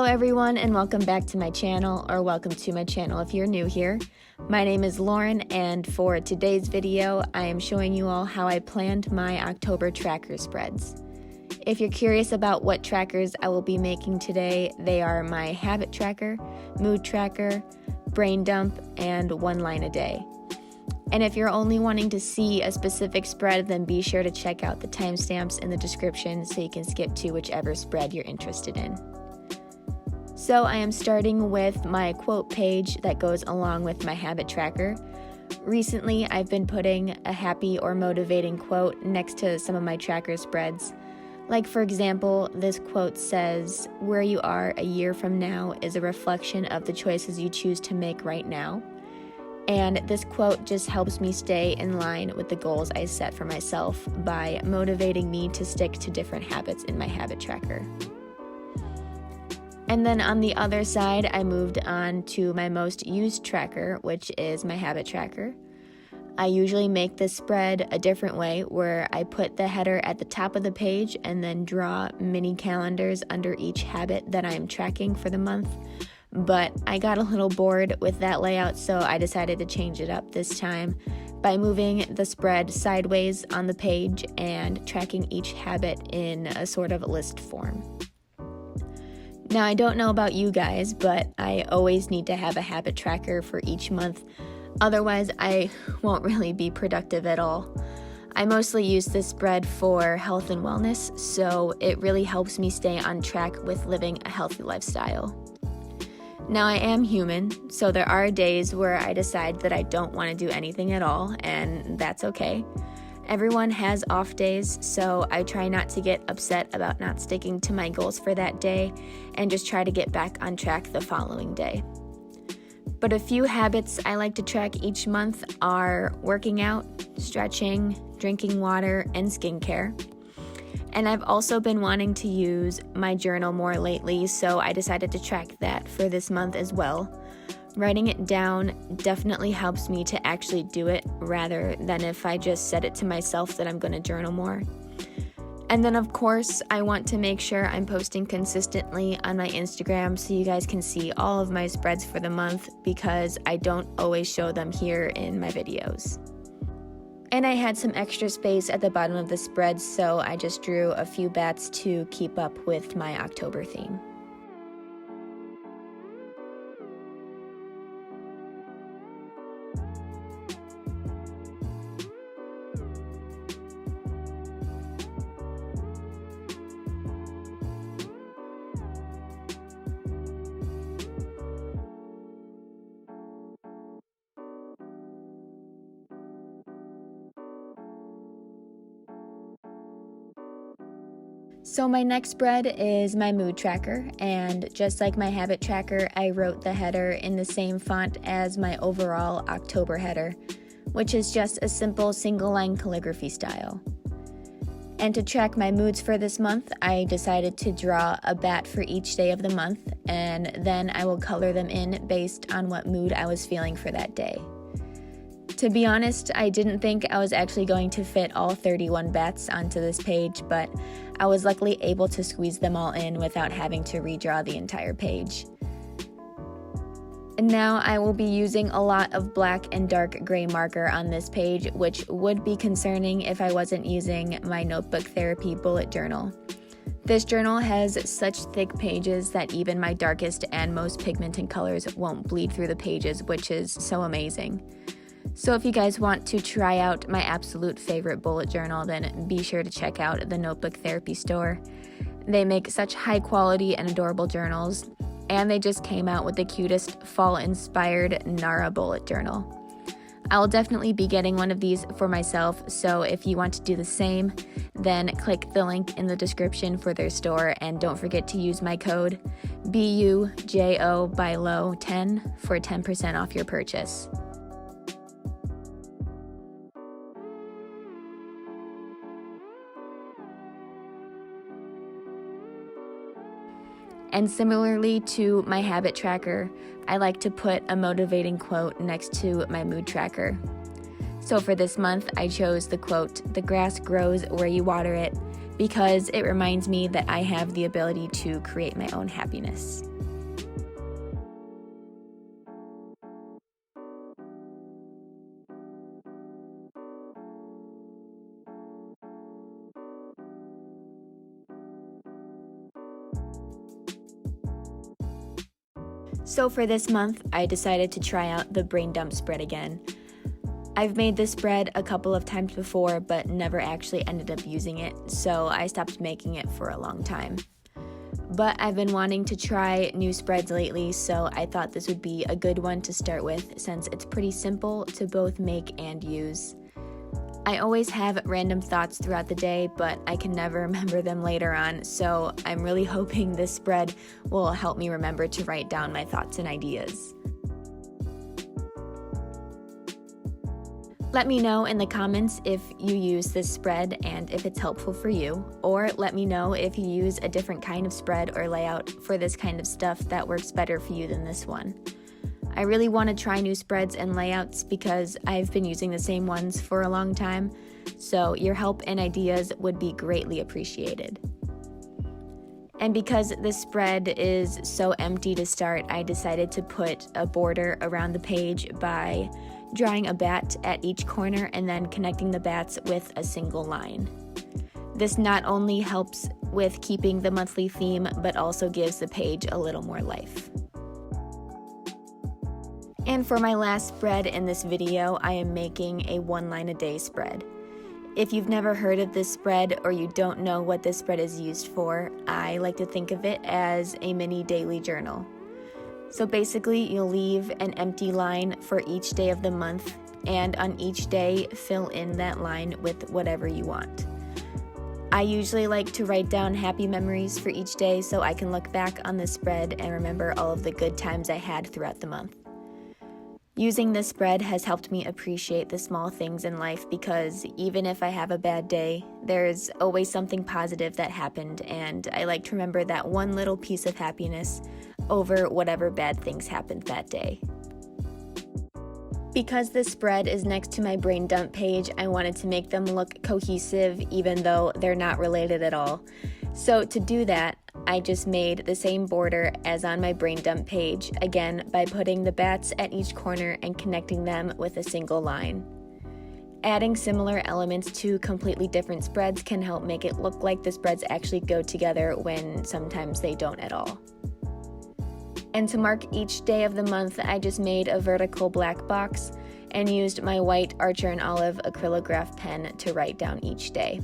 everyone, and welcome back to my channel, or welcome to my channel if you're new here. My name is Lauren, and for today's video, I am showing you all how I planned my October tracker spreads. If you're curious about what trackers I will be making today, they are my habit tracker, mood tracker, brain dump, and one line a day. And if you're only wanting to see a specific spread, then be sure to check out the timestamps in the description so you can skip to whichever spread you're interested in. So I am starting with my quote page that goes along with my habit tracker. Recently, I've been putting a happy or motivating quote next to some of my tracker spreads. Like, for example, this quote says, "Where you are a year from now is a reflection of the choices you choose to make right now." And this quote just helps me stay in line with the goals I set for myself by motivating me to stick to different habits in my habit tracker. And then on the other side, I moved on to my most used tracker, which is my habit tracker. I usually make this spread a different way, where I put the header at the top of the page and then draw mini calendars under each habit that I am tracking for the month. But I got a little bored with that layout, so I decided to change it up this time by moving the spread sideways on the page and tracking each habit in a sort of list form. Now, I don't know about you guys, but I always need to have a habit tracker for each month. Otherwise, I won't really be productive at all. I mostly use this spread for health and wellness, so it really helps me stay on track with living a healthy lifestyle. Now, I am human, so there are days where I decide that I don't want to do anything at all, and that's okay. Everyone has off days, so I try not to get upset about not sticking to my goals for that day and just try to get back on track the following day. But a few habits I like to track each month are working out, stretching, drinking water, and skincare. And I've also been wanting to use my journal more lately, so I decided to track that for this month as well. Writing it down definitely helps me to actually do it rather than if I just said it to myself that I'm going to journal more. And then, of course, I want to make sure I'm posting consistently on my Instagram so you guys can see all of my spreads for the month, because I don't always show them here in my videos. And I had some extra space at the bottom of the spread, so I just drew a few bats to keep up with my October theme. So my next spread is my mood tracker, and just like my habit tracker, I wrote the header in the same font as my overall October header, which is just a simple single line calligraphy style. And to track my moods for this month, I decided to draw a bat for each day of the month, and then I will color them in based on what mood I was feeling for that day. To be honest, I didn't think I was actually going to fit all 31 bats onto this page, but I was luckily able to squeeze them all in without having to redraw the entire page. And now I will be using a lot of black and dark gray marker on this page, which would be concerning if I wasn't using my Notebook Therapy bullet journal. This journal has such thick pages that even my darkest and most pigmented colors won't bleed through the pages, which is so amazing. So if you guys want to try out my absolute favorite bullet journal, then be sure to check out the Notebook Therapy store. They make such high quality and adorable journals, and they just came out with the cutest fall-inspired Nara bullet journal. I'll definitely be getting one of these for myself, so if you want to do the same, then click the link in the description for their store, and don't forget to use my code BUJO10 for 10% off your purchase. And similarly to my habit tracker, I like to put a motivating quote next to my mood tracker. So for this month, I chose the quote, "The grass grows where you water it," because it reminds me that I have the ability to create my own happiness. So for this month, I decided to try out the brain dump spread again. I've made this spread a couple of times before, but never actually ended up using it, so I stopped making it for a long time. But I've been wanting to try new spreads lately, so I thought this would be a good one to start with since it's pretty simple to both make and use. I always have random thoughts throughout the day, but I can never remember them later on, so I'm really hoping this spread will help me remember to write down my thoughts and ideas. Let me know in the comments if you use this spread and if it's helpful for you, or let me know if you use a different kind of spread or layout for this kind of stuff that works better for you than this one. I really want to try new spreads and layouts because I've been using the same ones for a long time, so your help and ideas would be greatly appreciated. And because this spread is so empty to start, I decided to put a border around the page by drawing a bat at each corner and then connecting the bats with a single line. This not only helps with keeping the monthly theme, but also gives the page a little more life. And for my last spread in this video, I am making a 1 line a day spread. If you've never heard of this spread or you don't know what this spread is used for, I like to think of it as a mini daily journal. So basically, you'll leave an empty line for each day of the month, and on each day, fill in that line with whatever you want. I usually like to write down happy memories for each day so I can look back on the spread and remember all of the good times I had throughout the month. Using this spread has helped me appreciate the small things in life because even if I have a bad day, there's always something positive that happened, and I like to remember that one little piece of happiness over whatever bad things happened that day. Because this spread is next to my brain dump page, I wanted to make them look cohesive even though they're not related at all. So to do that, I just made the same border as on my brain dump page, again by putting the bats at each corner and connecting them with a single line. Adding similar elements to completely different spreads can help make it look like the spreads actually go together when sometimes they don't at all. And to mark each day of the month, I just made a vertical black box and used my white Archer and Olive acrylograph pen to write down each day.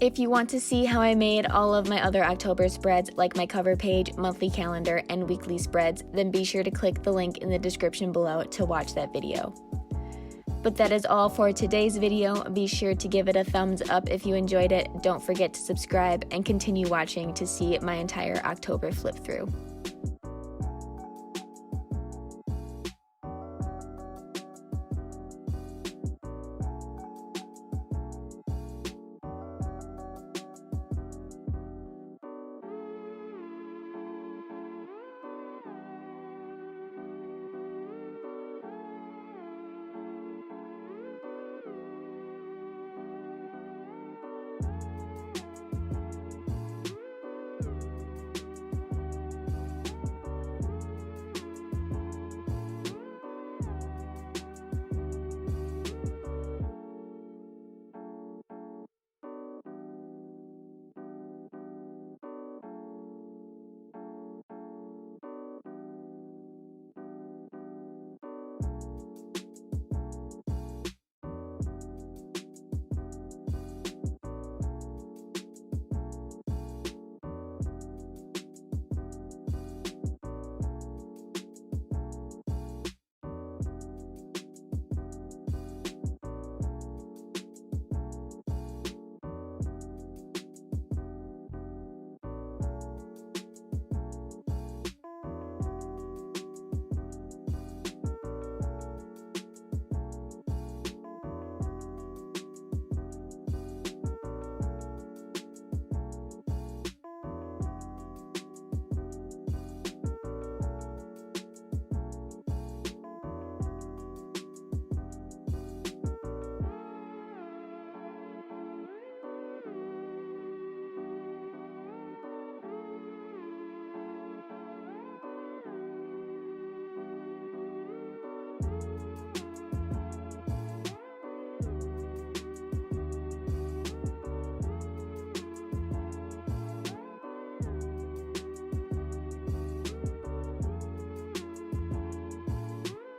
If you want to see how I made all of my other October spreads, like my cover page, monthly calendar, and weekly spreads, then be sure to click the link in the description below to watch that video. But that is all for today's video. Be sure to give it a thumbs up if you enjoyed it. Don't forget to subscribe and continue watching to see my entire October flip through.